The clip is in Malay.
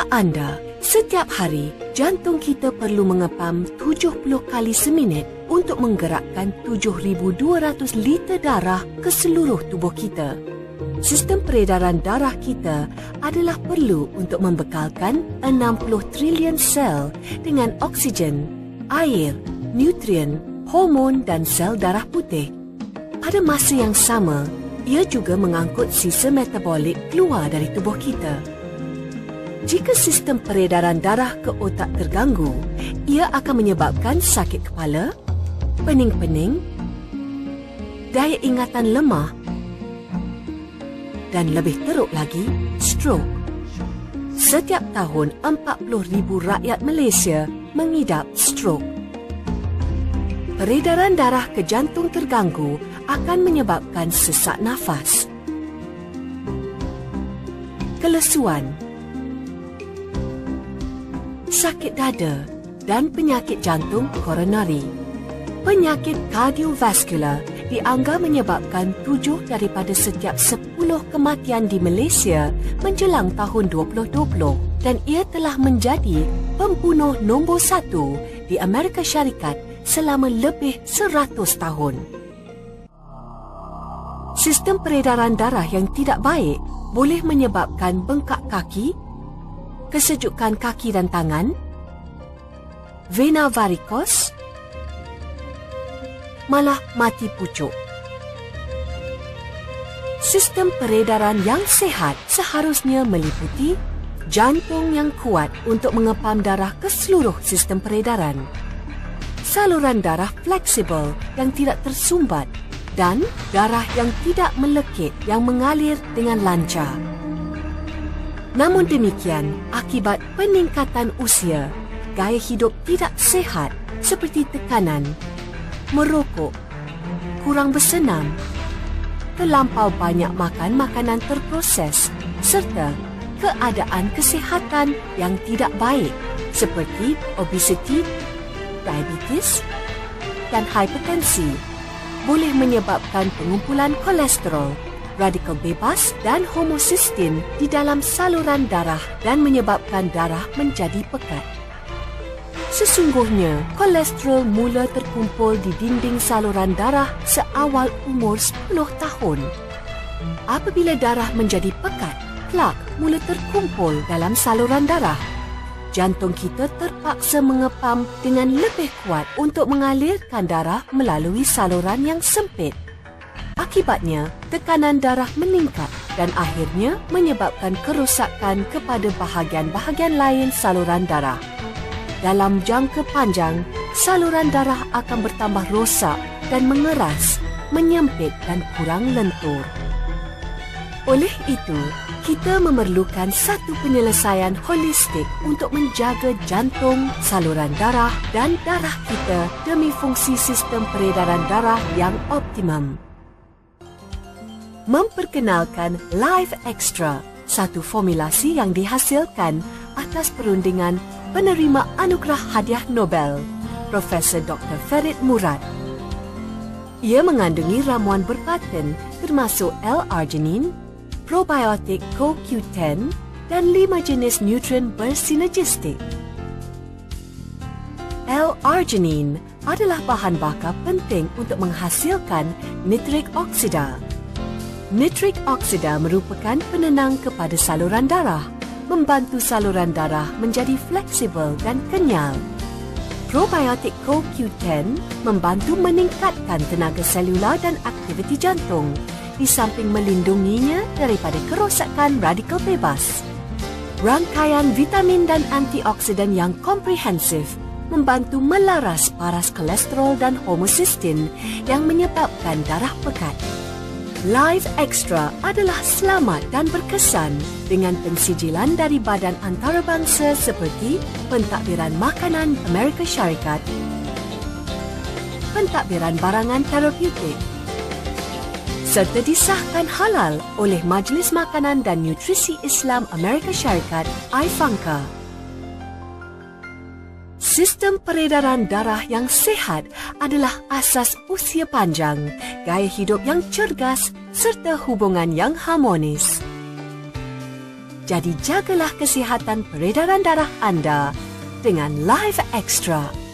anda, setiap hari jantung kita perlu mengepam 70 kali seminit untuk menggerakkan 7,200 liter darah ke seluruh tubuh kita. Sistem peredaran darah kita adalah perlu untuk membekalkan 60 trilion sel dengan oksigen, air, nutrien, hormon dan sel darah putih. Pada masa yang sama, ia juga mengangkut sisa metabolik keluar dari tubuh kita. Jika sistem peredaran darah ke otak terganggu, ia akan menyebabkan sakit kepala, pening-pening, daya ingatan lemah dan lebih teruk lagi, stroke. Setiap tahun, 40,000 rakyat Malaysia mengidap stroke. Peredaran darah ke jantung terganggu akan menyebabkan sesak nafas, kelesuan, sakit dada dan penyakit jantung koronari. Penyakit kardiovaskular dianggap menyebabkan 7 daripada setiap 10 kematian di Malaysia menjelang tahun 2020 dan ia telah menjadi pembunuh nombor 1 di Amerika Syarikat selama lebih 100 tahun. Sistem peredaran darah yang tidak baik boleh menyebabkan bengkak kaki, kesejukan kaki dan tangan, vena varicose, malah mati pucuk. Sistem peredaran yang sihat seharusnya meliputi jantung yang kuat untuk mengepam darah ke seluruh sistem peredaran, saluran darah fleksibel yang tidak tersumbat dan darah yang tidak melekit yang mengalir dengan lancar. Namun demikian, akibat peningkatan usia, gaya hidup tidak sihat seperti tekanan, merokok, kurang bersenam, terlampau banyak makan makanan terproses serta keadaan kesihatan yang tidak baik seperti obesiti, diabetes dan hipertensi boleh menyebabkan pengumpulan kolesterol, radikal bebas dan homocysteine di dalam saluran darah dan menyebabkan darah menjadi pekat. Sesungguhnya, kolesterol mula terkumpul di dinding saluran darah seawal umur 10 tahun. Apabila darah menjadi pekat, plak mula terkumpul dalam saluran darah. Jantung kita terpaksa mengepam dengan lebih kuat untuk mengalirkan darah melalui saluran yang sempit. Akibatnya, tekanan darah meningkat dan akhirnya menyebabkan kerosakan kepada bahagian-bahagian lain saluran darah. Dalam jangka panjang, saluran darah akan bertambah rosak dan mengeras, menyempit dan kurang lentur. Oleh itu, kita memerlukan satu penyelesaian holistik untuk menjaga jantung, saluran darah dan darah kita demi fungsi sistem peredaran darah yang optimum. Memperkenalkan Life Extra, satu formulasi yang dihasilkan atas perundingan penerima anugerah hadiah Nobel, Profesor Dr. Ferit Murad. Ia mengandungi ramuan berpaten termasuk L-arginine, probiotik CoQ10 dan 5 jenis nutrien bersinergistik. L-arginine adalah bahan bakar penting untuk menghasilkan nitrik oksida. Nitrik oksida merupakan penenang kepada saluran darah, membantu saluran darah menjadi fleksibel dan kenyal. Probiotik CoQ10 membantu meningkatkan tenaga selular dan aktiviti jantung, di samping melindunginya daripada kerosakan radikal bebas. Rangkaian vitamin dan antioksidan yang komprehensif membantu melaras paras kolesterol dan homocysteine yang menyebabkan darah pekat. Life Extra adalah selamat dan berkesan dengan pensijilan dari badan antarabangsa seperti Pentadbiran Makanan Amerika Syarikat, Pentadbiran Barangan Terapeutik, serta disahkan halal oleh Majlis Makanan dan Nutrisi Islam Amerika Syarikat, IFANCA. Sistem peredaran darah yang sihat adalah asas usia panjang, gaya hidup yang cergas serta hubungan yang harmonis. Jadi jagalah kesihatan peredaran darah anda dengan Life Extra.